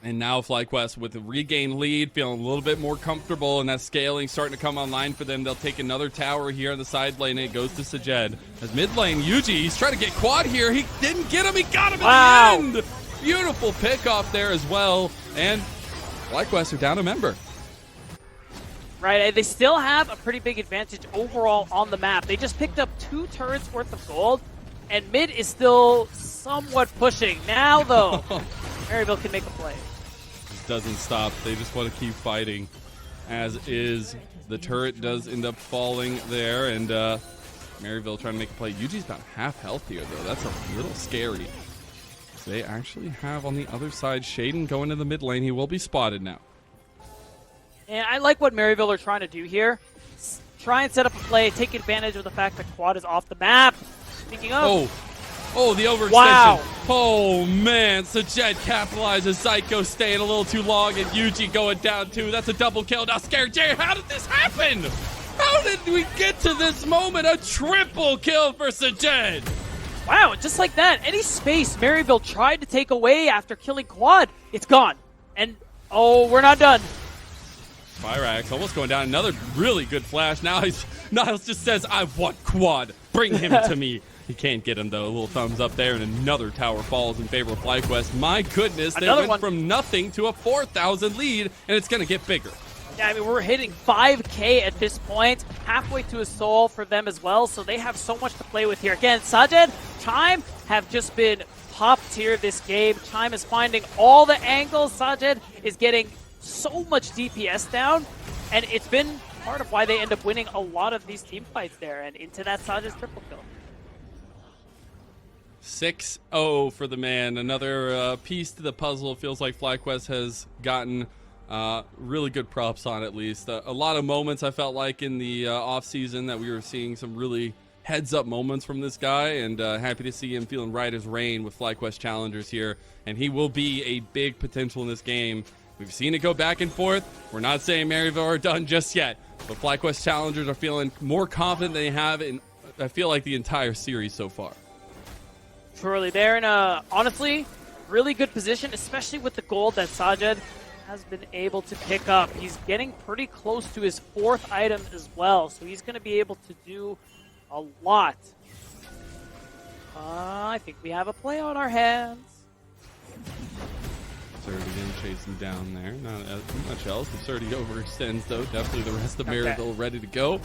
A: And now FlyQuest with a regained lead, feeling a little bit more comfortable, and that scaling starting to come online for them. They'll take another tower here on the side lane, and it goes to Sajed. As mid lane, Yuji, he's trying to get quad here. He didn't get him. He got him in the end. Beautiful pick off there as well. And FlyQuest are down a member.
B: Right, they still have a pretty big advantage overall on the map. They just picked up 2 turrets worth of gold, and mid is still somewhat pushing. Now, though, Maryville can make a play.
A: This doesn't stop. They just want to keep fighting, as is. The turret does end up falling there, and Maryville trying to make a play. Yuji's about half health here, though. That's a little scary. They actually have on the other side Shaden going to the mid lane. He will be spotted now.
B: And I like what Maryville are trying to do here. Try and set up a play, take advantage of the fact that quad is off the map. Speaking of...
A: Oh, the overextension.
B: Wow.
A: Oh, man. Sajed capitalizes. Zyko staying a little too long, and Yuji going down too. That's a double kill. Now, Scary Jerry, how did this happen? How did we get to this moment? A triple kill for Sajed.
B: Wow, just like that, any space Maryville tried to take away after killing Quad, it's gone. And, we're not done.
A: Spyrax almost going down. Another really good flash. Now Niles just says, I want Quad. Bring him to me. He can't get him, though. A little thumbs up there, and another tower falls in favor of FlyQuest. My goodness, they went from nothing to a 4,000 lead, and it's going to get bigger.
B: Yeah, I mean, we're hitting 5K at this point, halfway to a soul for them as well, so they have so much to play with here. Again, Sajed, Chime have just been top tier this game. Chime is finding all the angles. Sajed is getting so much DPS down, and it's been part of why they end up winning a lot of these team fights there, and into that Sajed's triple kill.
A: 6-0 for the man. Another piece to the puzzle. Feels like FlyQuest has gotten really good props on, at least. A lot of moments I felt like in the offseason that we were seeing some really heads-up moments from this guy, and happy to see him feeling right as rain with FlyQuest Challengers here, and he will be a big potential in this game. We've seen it go back and forth. We're not saying Maryville are done just yet, but FlyQuest Challengers are feeling more confident than they have in, I feel like, the entire series so far.
B: Truly, they're in a, honestly, really good position, especially with the gold that Sajed has been able to pick up. He's getting pretty close to his 4th item as well, so he's going to be able to do a lot. I think we have a play on our hands.
A: Third again, chase him down there. Not much else. If Surdy overextends, though, definitely the rest of Maryville ready to go.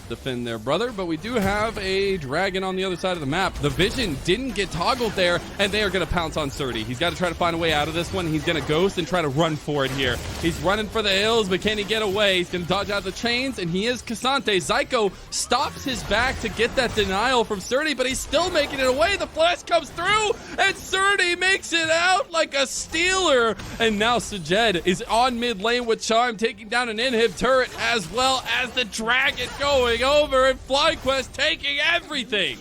A: Defend their brother, but we do have a dragon on the other side of the map. The vision didn't get toggled there, and they are going to pounce on Surdy. He's got to try to find a way out of this one. He's going to ghost and try to run for it here. He's running for the hills, but can he get away? He's going to dodge out the chains, and he is Cassante. Zyko stops his back to get that denial from Surdy, but he's still making it away. The flash comes through, and Surdy makes it out like a stealer. And now Sajed is on mid lane with Charm, taking down an inhib turret, as well as the dragon going over, and FlyQuest taking everything.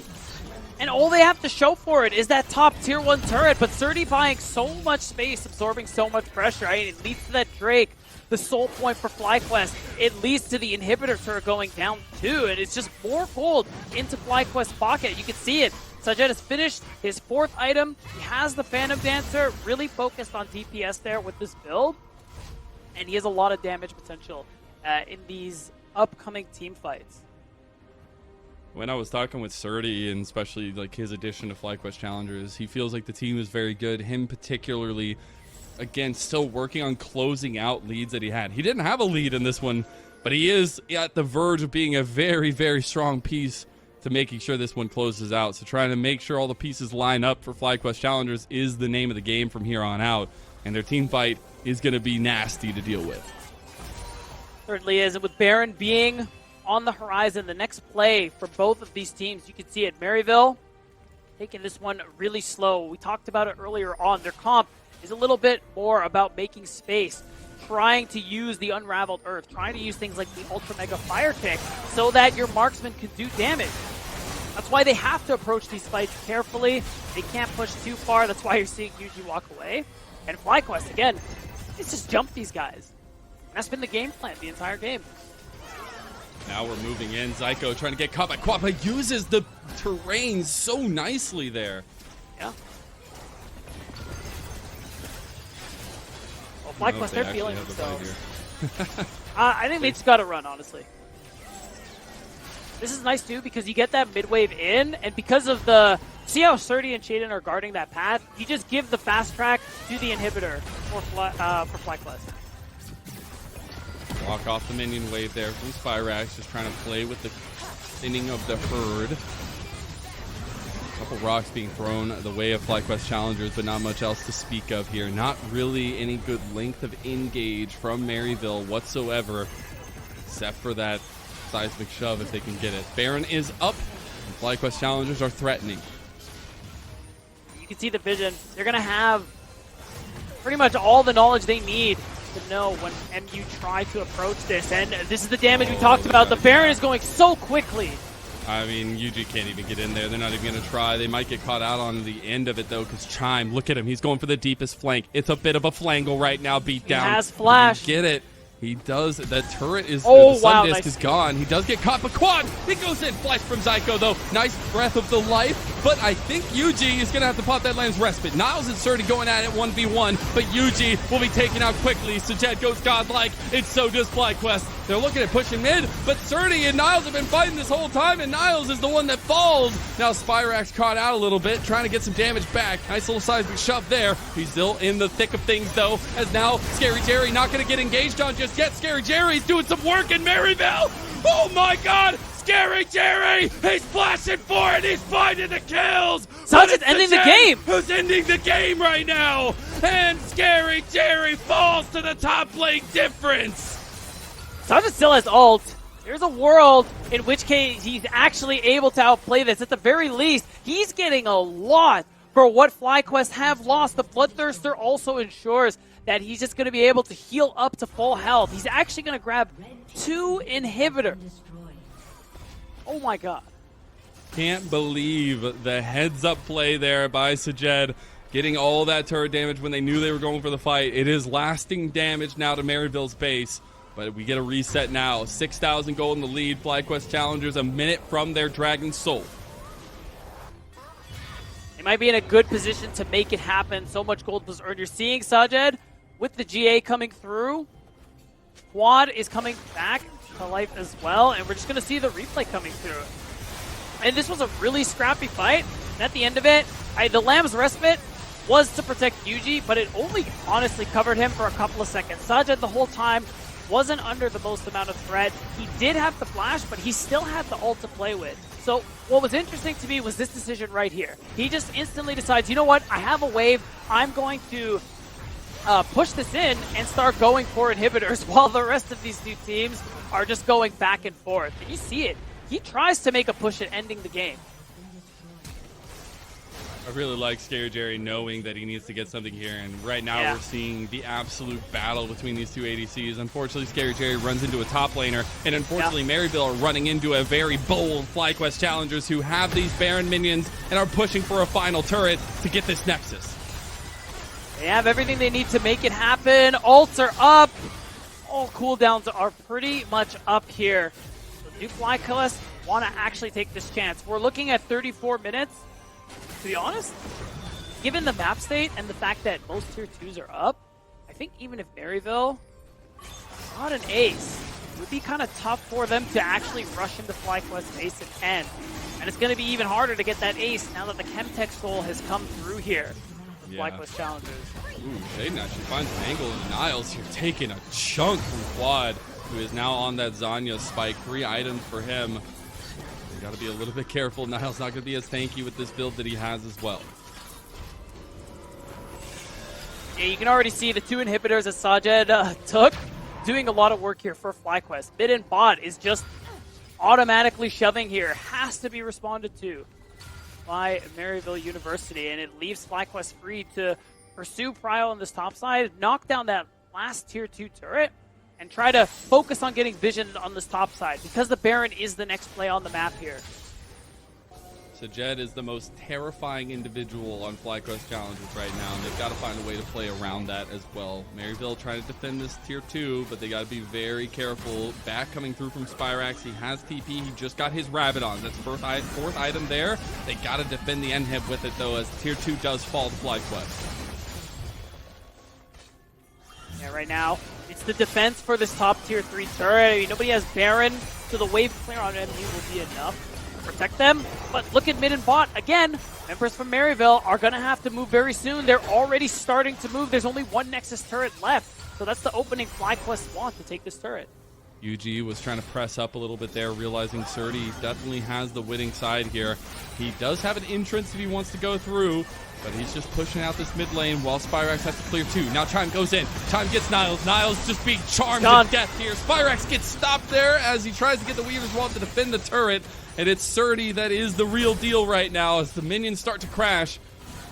B: And all they have to show for it is that top tier 1 turret, but Surdy buying so much space, absorbing so much pressure. Right? It leads to that Drake, the soul point for FlyQuest. It leads to the inhibitor turret going down too, and it's just more gold into FlyQuest's pocket. You can see it. Sajed has finished his 4th item. He has the Phantom Dancer, really focused on DPS there with this build, and he has a lot of damage potential in these upcoming team fights.
A: When I was talking with Surdy, and especially like his addition to FlyQuest Challengers, he feels like the team is very good. Him particularly, again, still working on closing out leads that he had. He didn't have a lead in this one, but he is at the verge of being a very, very strong piece to making sure this one closes out. So trying to make sure all the pieces line up for FlyQuest Challengers is the name of the game from here on out. And their team fight is going to be nasty to deal with.
B: Certainly is. And with Baron being on the horizon, the next play for both of these teams, you can see it. Maryville taking this one really slow. We talked about it earlier on. Their comp is a little bit more about making space, trying to use the Unraveled Earth, trying to use things like the Ultra Mega Fire Kick so that your marksman can do damage. That's why they have to approach these fights carefully. They can't push too far. That's why you're seeing Yuji walk away. And FlyQuest, again, it's just jump these guys. That's been the game plan the entire game.
A: Now we're moving in. Zyko trying to get caught by Quad, but uses the terrain so nicely there.
B: Yeah. Well, FlyQuest, they're feeling themselves. I think they just got to run, honestly. This is nice, too, because you get that mid-wave in, and because of the... See how Surdy and Shaden are guarding that path? You just give the fast track to the inhibitor for FlyQuest.
A: Walk off the minion wave there from Spyrax, just trying to play with the thinning of the herd. A couple rocks being thrown the way of FlyQuest Challengers, but not much else to speak of here. Not really any good length of engage from Maryville whatsoever, except for that seismic shove if they can get it. Baron is up, and FlyQuest Challengers are threatening.
B: You can see the vision. They're going to have pretty much all the knowledge they need to know when MU try to approach this, and this is the damage we talked about. The Baron is going so quickly.
A: I mean, UG can't even get in there. They're not even going to try. They might get caught out on the end of it, though, because Chime, look at him. He's going for the deepest flank. It's a bit of a flangle right now, beat down.
B: He has flash.
A: Get it. He does. That turret is,
B: oh,
A: the sun
B: wow,
A: disc
B: nice.
A: is gone. He does get caught, but Quad, he goes in. Flash from Zyko, though. Nice breath of the life, but I think UG is going to have to pop that Lamb's Respite. Niles and Surdy going at it 1v1, but UG will be taken out quickly. Sajed goes godlike, and so does FlyQuest. They're looking at pushing mid, but Surdy and Niles have been fighting this whole time, and Niles is the one that falls. Now Spyrax caught out a little bit, trying to get some damage back. Nice little seismic shove there. He's still in the thick of things, though, as now Scary Jerry not going to get engaged on just yet. Scary Jerry's doing some work in Maryville. Oh my God! Scary Jerry! He's flashing for it! He's finding the kills!
B: Sajid's ending the game!
A: Who's ending the game right now? And Scary Jerry falls to the top lane difference!
B: Sajid still has ult. There's a world in which case he's actually able to outplay this. At the very least, he's getting a lot for what FlyQuest have lost. The Bloodthirster also ensures that he's just going to be able to heal up to full health. He's actually going to grab 2 inhibitors. Oh my God.
A: Can't believe the heads-up play there by Sajed, getting all that turret damage when they knew they were going for the fight. It is lasting damage now to Maryville's base, but we get a reset now. 6,000 gold in the lead. FlyQuest Challengers a minute from their Dragon Soul.
B: They might be in a good position to make it happen. So much gold was earned. You're seeing Sajid with the GA coming through. Quad is coming back to life as well, and we're just going to see the replay coming through. And this was a really scrappy fight. And at the end of it, the Lamb's Respite was to protect Yuji, but it only honestly covered him for a couple of seconds. Sajid the whole time wasn't under the most amount of threat. He did have the flash, but he still had the ult to play with. So what was interesting to me was this decision right here. He just instantly decides, you know what, I have a wave, I'm going to push this in and start going for inhibitors while the rest of these two teams are just going back and forth. And you see it. He tries to make a push at ending the game.
A: I really like Scary Jerry knowing that he needs to get something here, and right now we're seeing the absolute battle between these two ADCs. Unfortunately, Scary Jerry runs into a top laner, and unfortunately, Maryville are running into a very bold FlyQuest challengers who have these Baron minions and are pushing for a final turret to get this Nexus.
B: They have everything they need to make it happen. Ults are up. All cooldowns are pretty much up here. So do FlyQuest want to actually take this chance? We're looking at 34 minutes. To be honest, given the map state and the fact that most tier 2s are up, I think even if Maryville got an ace, it would be kind of tough for them to actually rush into FlyQuest ace at 10. And it's going to be even harder to get that ace now that the Chemtech Soul has come through here for FlyQuest Challengers.
A: Ooh, Shaden actually finds an angle, and Niles here taking a chunk from Quad, who is now on that Zanya spike. 3 items for him. Got to be a little bit careful. Niles not going to be as tanky with this build that he has as well.
B: Yeah, you can already see the 2 inhibitors that Sajid took, doing a lot of work here for FlyQuest. Mid and bot is just automatically shoving here. Has to be responded to by Maryville University, and it leaves FlyQuest free to pursue Prio on this top side, knock down that last tier 2 turret, and try to focus on getting vision on this top side, because the Baron is the next play on the map here.
A: Sajid is the most terrifying individual on FlyQuest Challengers right now, and they've got to find a way to play around that as well. Maryville trying to defend this tier 2, but they got to be very careful. Back coming through from Spyrax. He has TP. He just got his Rabbit on. That's fourth item there. They got to defend the inhib with it, though, as tier 2 does fall to FlyQuest.
B: Yeah, right now, it's the defense for this top tier 3 turret. I mean, nobody has Baron, so the wave clear on MU will be enough to protect them. But look at mid and bot. Again, members from Maryville are going to have to move very soon. They're already starting to move. There's only 1 Nexus turret left. So that's the opening FlyQuest want to take this turret.
A: UG was trying to press up a little bit there, realizing Surdy definitely has the winning side here. He does have an entrance if he wants to go through, but he's just pushing out this mid lane while Spyrax has to clear 2. Now Chime goes in. Chime gets Niles. Niles just being charmed to death here. Spyrax gets stopped there as he tries to get the Weaver's Wall to defend the turret. And it's Surdy that is the real deal right now as the minions start to crash.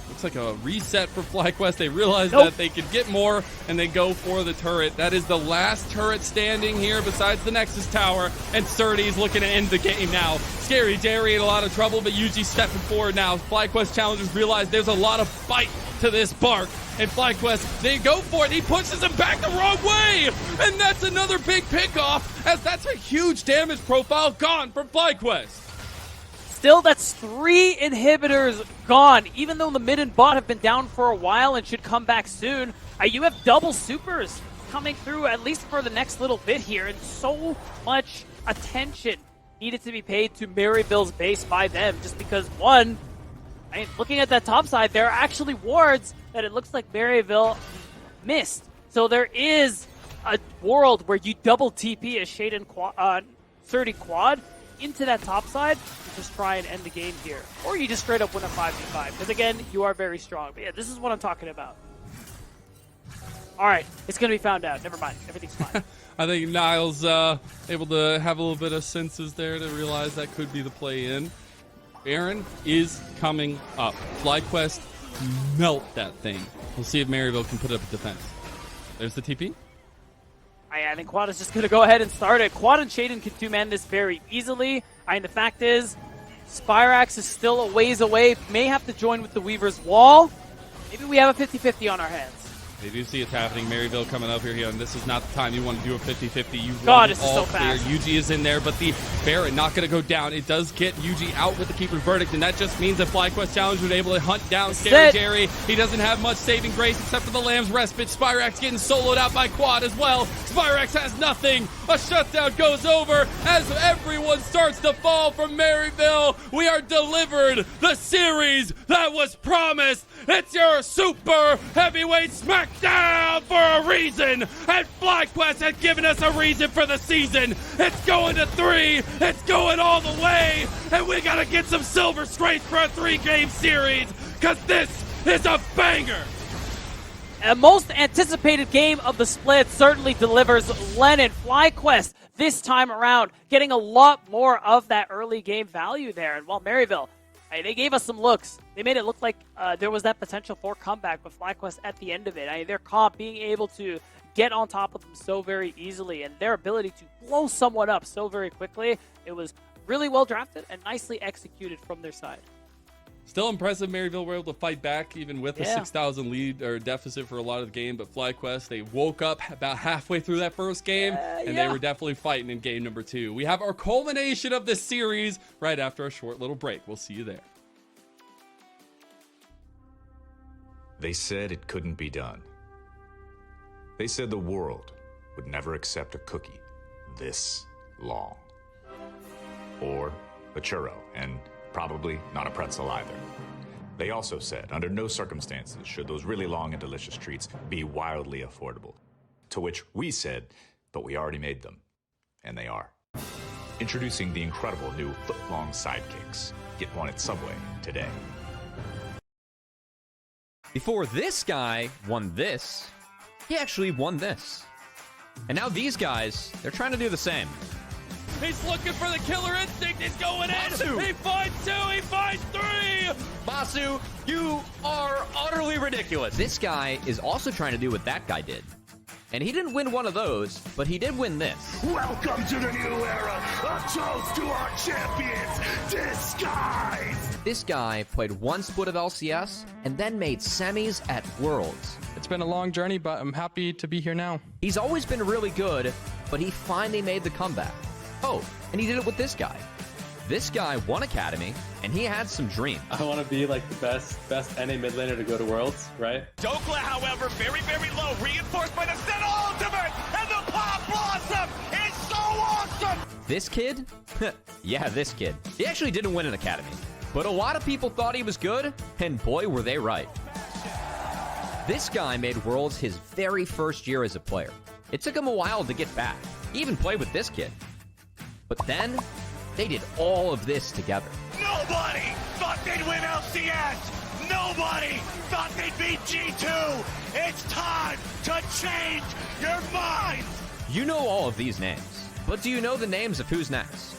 A: Looks like a reset for FlyQuest. They realize that they could get more, and they go for the turret. That is the last turret standing here besides the Nexus Tower, and Surdy's looking to end the game now. Scary Jerry in a lot of trouble, but Yuji's stepping forward now. FlyQuest challengers realize there's a lot of bite to this bark, and FlyQuest, they go for it. He pushes him back the wrong way, and that's another big pickoff, as that's a huge damage profile gone from FlyQuest.
B: Still, that's 3 inhibitors gone, even though the mid and bot have been down for a while and should come back soon. You have double supers coming through, at least for the next little bit here, and so much attention needed to be paid to Maryville's base by them, just because, one, I mean, looking at that top side, there are actually wards that it looks like Maryville missed. So there is a world where you double TP as Shaden 30 quad into that top side to just try and end the game here. Or you just straight up win a 5v5. Because again, you are very strong. But yeah, this is what I'm talking about. Alright, it's going to be found out. Never mind. Everything's fine.
A: I think Niles able to have a little bit of senses there to realize that could be the play in. Baron is coming up. FlyQuest melt that thing. We'll see if Maryville can put up a defense. There's the TP.
B: I think Quad is just going to go ahead and start it. Quad and Shaden can two-man this very easily. The fact is, Spyrax is still a ways away. May have to join with the Weaver's Wall. Maybe we have a 50-50 on our hands.
A: They do see it's happening. Maryville coming up here, and this is not the time you want to do a 50-50. You
B: God,
A: want
B: this
A: it
B: is
A: all
B: so
A: clear.
B: fast.
A: Yuji is in there, but the Baron not going to go down. It does get Yuji out with the keeper's verdict, and that just means that FlyQuest Challengers was able to hunt down Scary Jerry. He doesn't have much saving grace except for the Lamb's Respite. Spyrax getting soloed out by Quad as well. Spyrax has nothing. A shutdown goes over as everyone starts to fall from Maryville. We are delivered the series that was promised. It's your super heavyweight smackdown for a reason, and FlyQuest has given us a reason for the season. It's going to 3, it's going all the way, and we gotta get some silver straight for a 3-game series, because this is a banger.
B: A most anticipated game of the split certainly delivers. Lennon, FlyQuest this time around getting a lot more of that early game value there, and while Maryville, they gave us some looks. They made it look like there was that potential for comeback with FlyQuest at the end of it. Their comp being able to get on top of them so very easily and their ability to blow someone up so very quickly. It was really well drafted and nicely executed from their side.
A: Still impressive. Maryville were able to fight back even with a 6,000 lead or deficit for a lot of the game, but FlyQuest, they woke up about halfway through that first game, and they were definitely fighting in game number 2. We have our culmination of this series right after a short little break. We'll see you there.
C: They said it couldn't be done. They said the world would never accept a cookie this long. Or a churro, and probably not a pretzel either. They also said, under no circumstances should those really long and delicious treats be wildly affordable. To which we said, but we already made them. And they are. Introducing the incredible new foot-long sidekicks. Get one at Subway today.
D: Before this guy won this, he actually won this. And now these guys, they're trying to do the same.
A: He's looking for the killer instinct. He's going in.
D: Basu.
A: He finds 2. He finds 3.
D: Basu, you are utterly ridiculous. This guy is also trying to do what that guy did. And he didn't win one of those, but he did win this.
E: Welcome to the new era. A toast to our champions, Disguise.
D: This guy played one split of LCS and then made semis at Worlds.
F: It's been a long journey, but I'm happy to be here now.
D: He's always been really good, but he finally made the comeback. Oh, and he did it with this guy. This guy won Academy, and he had some dreams.
G: I want to be like the best NA mid laner to go to Worlds, right?
E: Dokla, however, very, very low. Reinforced by the Senna ultimate, and the Pop Blossom is so awesome!
D: This kid? Yeah, this kid. He actually didn't win an Academy, but a lot of people thought he was good, and boy, were they right. This guy made Worlds his very first year as a player. It took him a while to get back. He even played with this kid. But then, they did all of this together.
E: Nobody thought they'd win LCS! Nobody thought they'd beat G2! It's time to change your mind!
D: You know all of these names, but do you know the names of who's next?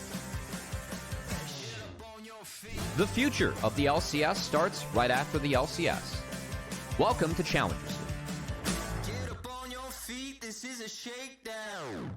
D: The future of the LCS starts right after the LCS. Welcome to Challengers League.
H: Get up on your feet, this is a shakedown.